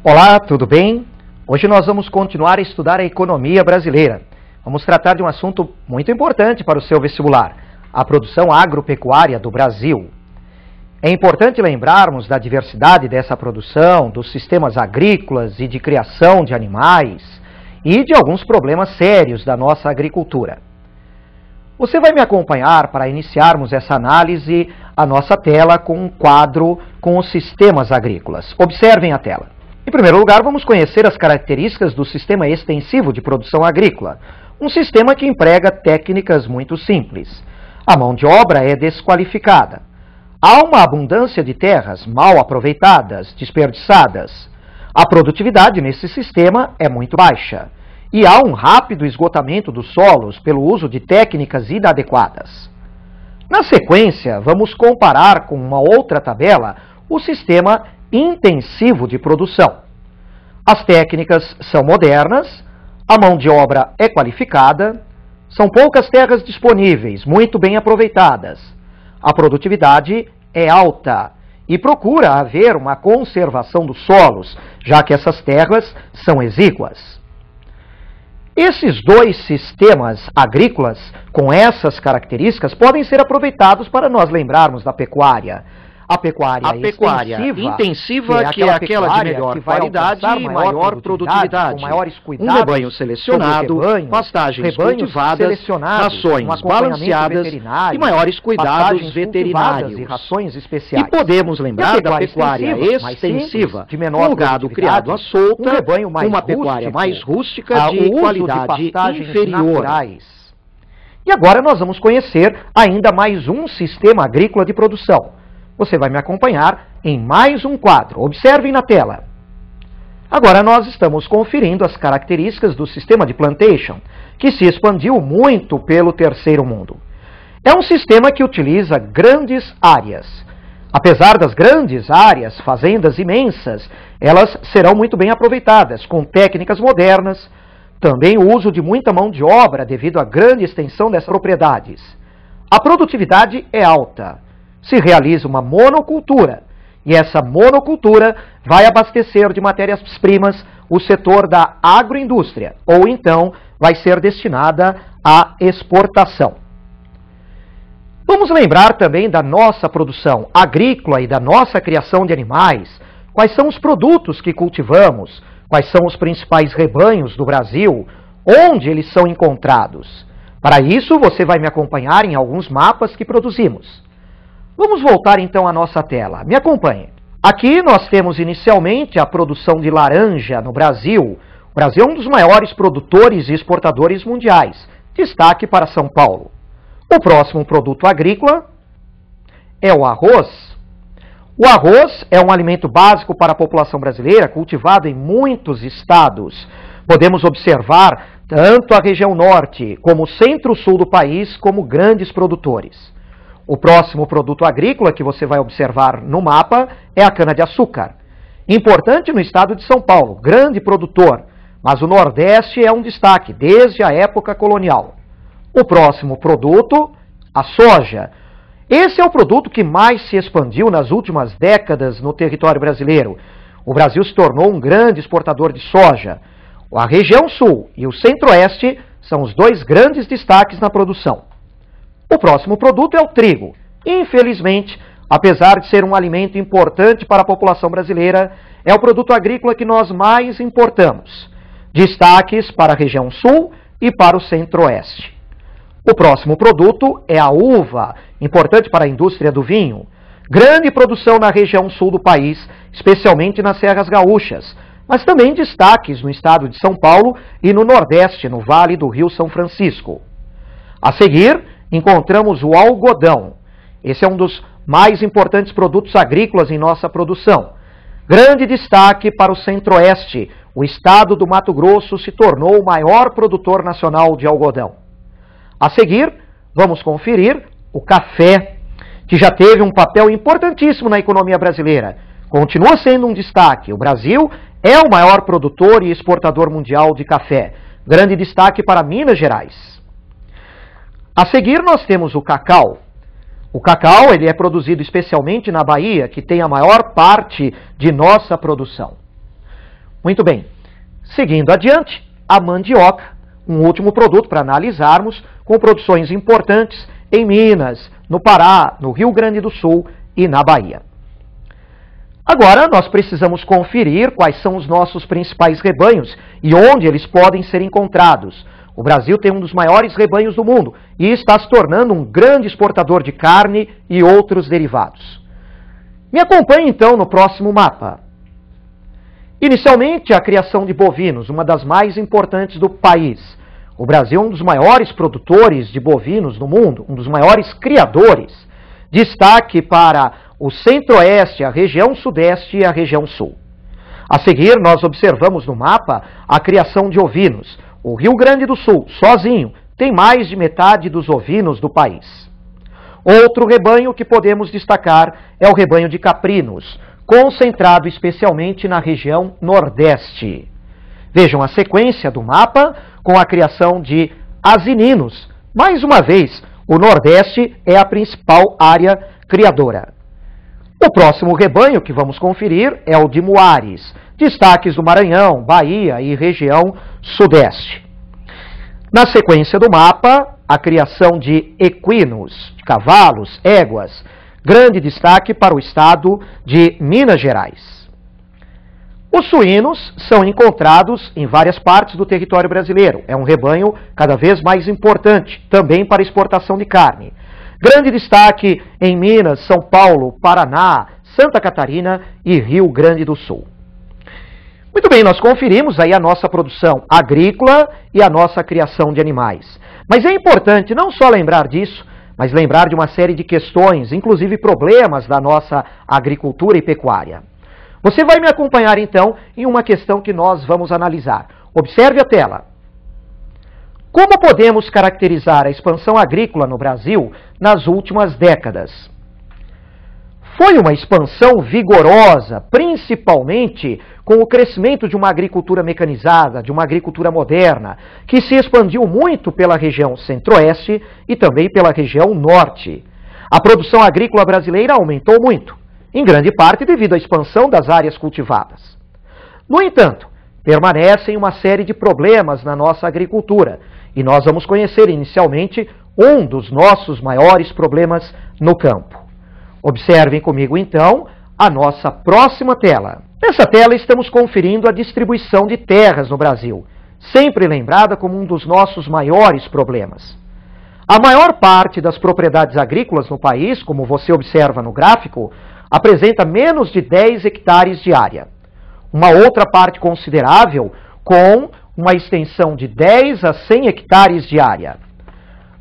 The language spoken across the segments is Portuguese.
Olá, tudo bem? Hoje nós vamos continuar a estudar a economia brasileira. Vamos tratar de um assunto muito importante para o seu vestibular, a produção agropecuária do Brasil. É importante lembrarmos da diversidade dessa produção, dos sistemas agrícolas e de criação de animais e de alguns problemas sérios da nossa agricultura. Você vai me acompanhar para iniciarmos essa análise à nossa tela com um quadro com os sistemas agrícolas. Observem a tela. Em primeiro lugar, vamos conhecer as características do sistema extensivo de produção agrícola, um sistema que emprega técnicas muito simples. A mão de obra é desqualificada. Há uma abundância de terras mal aproveitadas, desperdiçadas. A produtividade nesse sistema é muito baixa. E há um rápido esgotamento dos solos pelo uso de técnicas inadequadas. Na sequência, vamos comparar com uma outra tabela o sistema intensivo de produção. As técnicas são modernas, a mão de obra é qualificada, são poucas terras disponíveis, muito bem aproveitadas. A produtividade é alta e procura haver uma conservação dos solos, já que essas terras são exíguas. Esses dois sistemas agrícolas, com essas características, podem ser aproveitados para nós lembrarmos da pecuária. A pecuária intensiva, que é aquela de melhor qualidade e maior produtividade, com maiores cuidados, rebanho selecionado, pastagens cultivadas, rações balanceadas e maiores cuidados veterinários. E podemos lembrar da pecuária extensiva, com o gado criado à solta, uma pecuária mais rústica de qualidade inferior. E agora nós vamos conhecer ainda mais um sistema agrícola de produção. Você vai me acompanhar em mais um quadro. Observem na tela. Agora nós estamos conferindo as características do sistema de plantation, que se expandiu muito pelo terceiro mundo. É um sistema que utiliza grandes áreas. Apesar das grandes áreas, fazendas imensas, elas serão muito bem aproveitadas, com técnicas modernas, também o uso de muita mão de obra devido à grande extensão dessas propriedades. A produtividade é alta. Se realiza uma monocultura, e essa monocultura vai abastecer de matérias-primas o setor da agroindústria, ou então vai ser destinada à exportação. Vamos lembrar também da nossa produção agrícola e da nossa criação de animais, quais são os produtos que cultivamos, quais são os principais rebanhos do Brasil, onde eles são encontrados. Para isso, você vai me acompanhar em alguns mapas que produzimos. Vamos voltar então à nossa tela. Me acompanhe. Aqui nós temos inicialmente a produção de laranja no Brasil. O Brasil é um dos maiores produtores e exportadores mundiais. Destaque para São Paulo. O próximo produto agrícola é o arroz. O arroz é um alimento básico para a população brasileira, cultivado em muitos estados. Podemos observar tanto a região norte como o centro-sul do país como grandes produtores. O próximo produto agrícola que você vai observar no mapa é a cana-de-açúcar. Importante no estado de São Paulo, grande produtor, mas o Nordeste é um destaque desde a época colonial. O próximo produto, a soja. Esse é o produto que mais se expandiu nas últimas décadas no território brasileiro. O Brasil se tornou um grande exportador de soja. A região sul e o centro-oeste são os dois grandes destaques na produção. O próximo produto é o trigo. Infelizmente, apesar de ser um alimento importante para a população brasileira, é o produto agrícola que nós mais importamos. Destaques para a região sul e para o centro-oeste. O próximo produto é a uva, importante para a indústria do vinho. Grande produção na região sul do país, especialmente nas serras gaúchas, mas também destaques no estado de São Paulo e no Nordeste, no Vale do Rio São Francisco. A seguir, encontramos o algodão. Esse é um dos mais importantes produtos agrícolas em nossa produção. Grande destaque para o centro-oeste. O estado do Mato Grosso se tornou o maior produtor nacional de algodão. A seguir, vamos conferir o café, que já teve um papel importantíssimo na economia brasileira. Continua sendo um destaque. O Brasil é o maior produtor e exportador mundial de café. Grande destaque para Minas Gerais. A seguir, nós temos o cacau. O cacau ele é produzido especialmente na Bahia, que tem a maior parte de nossa produção. Muito bem. Seguindo adiante, a mandioca, um último produto para analisarmos, com produções importantes em Minas, no Pará, no Rio Grande do Sul e na Bahia. Agora, nós precisamos conferir quais são os nossos principais rebanhos e onde eles podem ser encontrados. O Brasil tem um dos maiores rebanhos do mundo e está se tornando um grande exportador de carne e outros derivados. Me acompanhe então no próximo mapa. Inicialmente, a criação de bovinos, uma das mais importantes do país. O Brasil é um dos maiores produtores de bovinos no mundo, um dos maiores criadores. Destaque para o centro-oeste, a região sudeste e a região sul. A seguir, nós observamos no mapa a criação de ovinos. O Rio Grande do Sul, sozinho, tem mais de metade dos ovinos do país. Outro rebanho que podemos destacar é o rebanho de caprinos, concentrado especialmente na região nordeste. Vejam a sequência do mapa com a criação de asininos. Mais uma vez, o nordeste é a principal área criadora. O próximo rebanho que vamos conferir é o de muares, destaques do Maranhão, Bahia e região sudeste. Na sequência do mapa, a criação de equinos, cavalos, éguas, grande destaque para o estado de Minas Gerais. Os suínos são encontrados em várias partes do território brasileiro. É um rebanho cada vez mais importante, também para exportação de carne. Grande destaque em Minas, São Paulo, Paraná, Santa Catarina e Rio Grande do Sul. Muito bem, nós conferimos aí a nossa produção agrícola e a nossa criação de animais. Mas é importante não só lembrar disso, mas lembrar de uma série de questões, inclusive problemas da nossa agricultura e pecuária. Você vai me acompanhar então em uma questão que nós vamos analisar. Observe a tela. Como podemos caracterizar a expansão agrícola no Brasil nas últimas décadas? Foi uma expansão vigorosa, principalmente com o crescimento de uma agricultura mecanizada, de uma agricultura moderna, que se expandiu muito pela região centro-oeste e também pela região norte. A produção agrícola brasileira aumentou muito, em grande parte devido à expansão das áreas cultivadas. No entanto, permanecem uma série de problemas na nossa agricultura, e nós vamos conhecer inicialmente um dos nossos maiores problemas no campo. Observem comigo, então, a nossa próxima tela. Nessa tela estamos conferindo a distribuição de terras no Brasil, sempre lembrada como um dos nossos maiores problemas. A maior parte das propriedades agrícolas no país, como você observa no gráfico, apresenta menos de 10 hectares de área. Uma outra parte considerável com uma extensão de 10 a 100 hectares de área.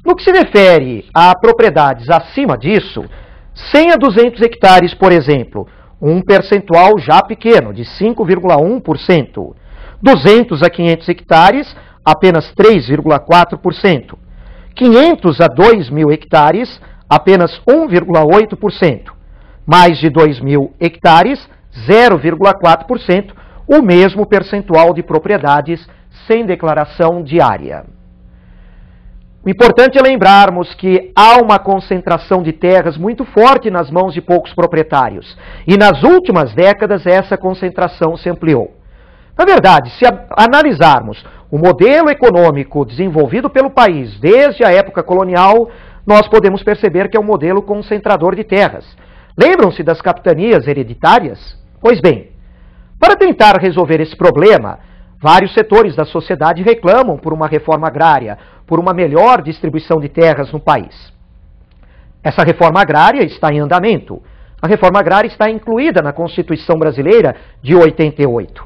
No que se refere a propriedades acima disso, 100 a 200 hectares, por exemplo, um percentual já pequeno, de 5,1%. 200 a 500 hectares, apenas 3,4%. 500 a 2.000 hectares, apenas 1,8%. Mais de 2.000 hectares, 0,4%, o mesmo percentual de propriedades sem declaração de área. O importante é lembrarmos que há uma concentração de terras muito forte nas mãos de poucos proprietários, e nas últimas décadas essa concentração se ampliou. Na verdade, se analisarmos o modelo econômico desenvolvido pelo país desde a época colonial, nós podemos perceber que é um modelo concentrador de terras. Lembram-se das capitanias hereditárias? Pois bem, para tentar resolver esse problema, vários setores da sociedade reclamam por uma reforma agrária, por uma melhor distribuição de terras no país. Essa reforma agrária está em andamento. A reforma agrária está incluída na Constituição Brasileira de 88.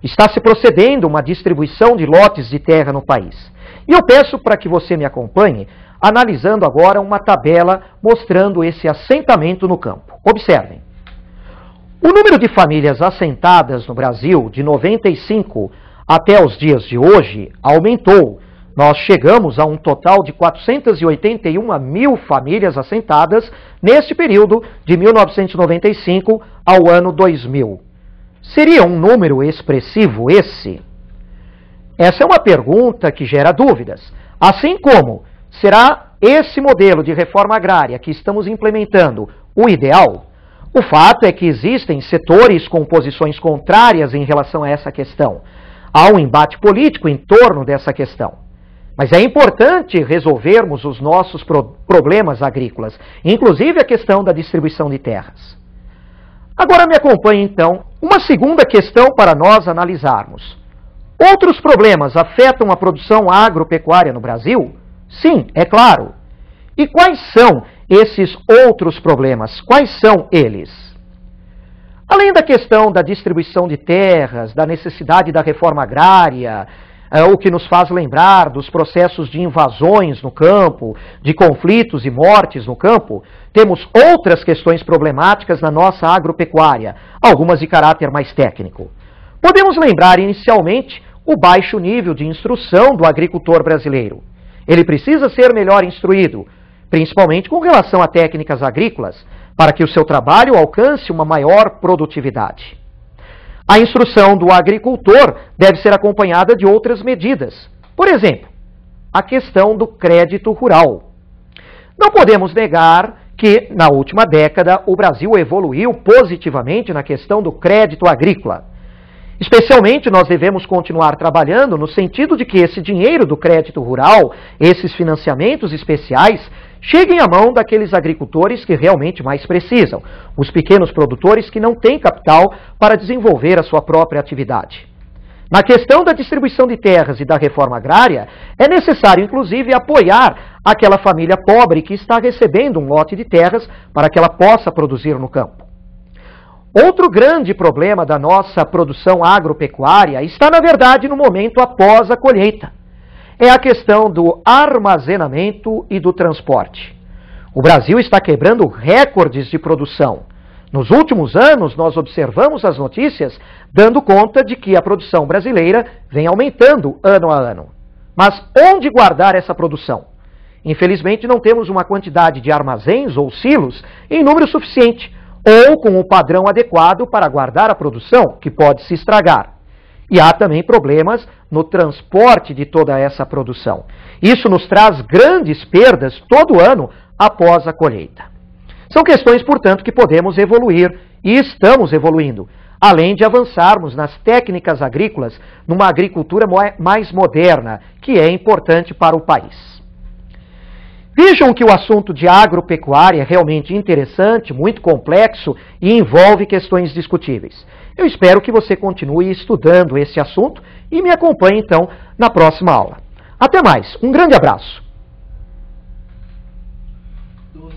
Está se procedendo uma distribuição de lotes de terra no país. E eu peço para que você me acompanhe, analisando agora uma tabela mostrando esse assentamento no campo. Observem. O número de famílias assentadas no Brasil, de 95 até os dias de hoje, aumentou. Nós chegamos a um total de 481 mil famílias assentadas neste período de 1995 ao ano 2000. Seria um número expressivo esse? Essa é uma pergunta que gera dúvidas. Assim como, será esse modelo de reforma agrária que estamos implementando o ideal? O fato é que existem setores com posições contrárias em relação a essa questão. Há um embate político em torno dessa questão. Mas é importante resolvermos os nossos problemas agrícolas, inclusive a questão da distribuição de terras. Agora me acompanhe, então, uma segunda questão para nós analisarmos. Outros problemas afetam a produção agropecuária no Brasil? Sim, é claro. E quais são esses outros problemas? Quais são eles? Além da questão da distribuição de terras, da necessidade da reforma agrária, o que nos faz lembrar dos processos de invasões no campo, de conflitos e mortes no campo, temos outras questões problemáticas na nossa agropecuária, algumas de caráter mais técnico. Podemos lembrar inicialmente o baixo nível de instrução do agricultor brasileiro. Ele precisa ser melhor instruído, principalmente com relação a técnicas agrícolas, para que o seu trabalho alcance uma maior produtividade. A instrução do agricultor deve ser acompanhada de outras medidas. Por exemplo, a questão do crédito rural. Não podemos negar que, na última década, o Brasil evoluiu positivamente na questão do crédito agrícola. Especialmente, nós devemos continuar trabalhando no sentido de que esse dinheiro do crédito rural, esses financiamentos especiais, cheguem à mão daqueles agricultores que realmente mais precisam, os pequenos produtores que não têm capital para desenvolver a sua própria atividade. Na questão da distribuição de terras e da reforma agrária, é necessário, inclusive, apoiar aquela família pobre que está recebendo um lote de terras para que ela possa produzir no campo. Outro grande problema da nossa produção agropecuária está, na verdade, no momento após a colheita. É a questão do armazenamento e do transporte. O Brasil está quebrando recordes de produção. Nos últimos anos, nós observamos as notícias dando conta de que a produção brasileira vem aumentando ano a ano. Mas onde guardar essa produção? Infelizmente, não temos uma quantidade de armazéns ou silos em número suficiente, ou com o padrão adequado para guardar a produção, que pode se estragar. E há também problemas no transporte de toda essa produção. Isso nos traz grandes perdas todo ano após a colheita. São questões, portanto, que podemos evoluir e estamos evoluindo, além de avançarmos nas técnicas agrícolas numa agricultura mais moderna, que é importante para o país. Vejam que o assunto de agropecuária é realmente interessante, muito complexo e envolve questões discutíveis. Eu espero que você continue estudando esse assunto e me acompanhe, então, na próxima aula. Até mais. Um grande abraço. 12h54.